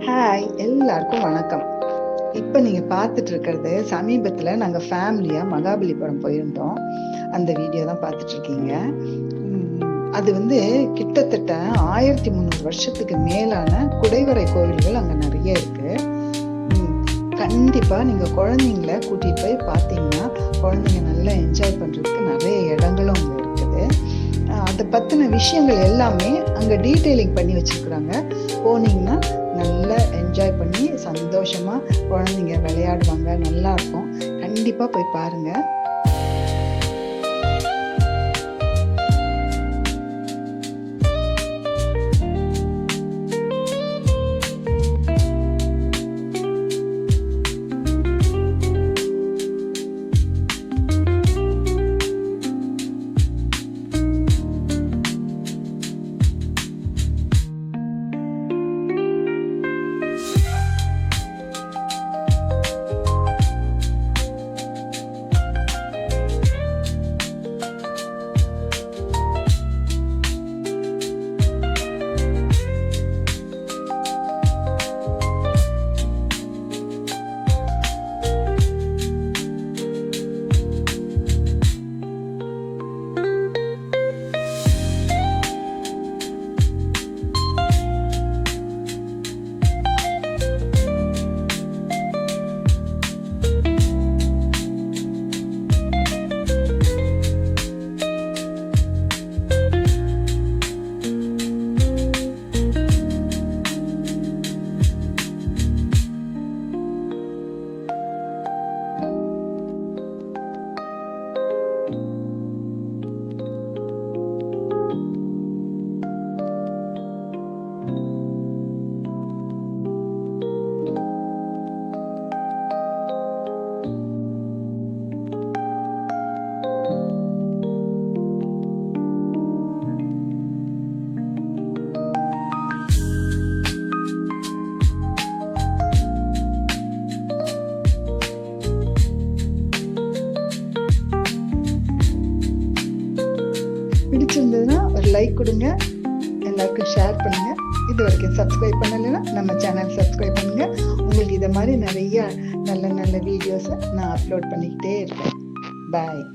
Hi, எல்லாருக்கும் வணக்கம். இப்போ நீங்க பார்த்துட்டு இருக்கிறது சமீபத்துல நாங்க ஃபேமிலியா மகாபலிபுரம் போயிருந்தோம். அந்த வீடியோ தான் பார்த்துட்டு இருக்கீங்க. அது கிட்டத்தட்ட 1300 வருஷத்துக்கு மேலான குடைவரை கோவில்கள் அங்க நிறைய இருக்கு. கண்டிப்பா நீங்க குழந்தைங்கள கூட்டிட்டு போய் பார்த்தீங்கன்னா குழந்தைங்க நல்லா என்ஜாய் பண்றதுக்கு நிறைய இடங்களும் அங்க இருக்குது. அதை பத்தின விஷயங்கள் எல்லாமே அங்க டீட்டெயிலிங் பண்ணி வச்சிருக்கிறாங்க. போனீங்கன்னா நல்லா என்ஜாய் பண்ணி சந்தோஷமா குழந்தைங்க விளையாடுவாங்க, நல்லா இருக்கும். கண்டிப்பா போய் பாருங்க. பிடிச்சிருந்ததுன்னா ஒரு லைக் கொடுங்க, எல்லாருக்கும் ஷேர் பண்ணுங்க. இது வரைக்கும் சப்ஸ்கிரைப் பண்ணலைன்னா நம்ம சேனல் சப்ஸ்கிரைப் பண்ணுங்க. உங்களுக்கு இதை மாதிரி நிறைய நல்ல நல்ல வீடியோஸை நான் அப்லோட் பண்ணிக்கிட்டே இருக்கேன். பாய்.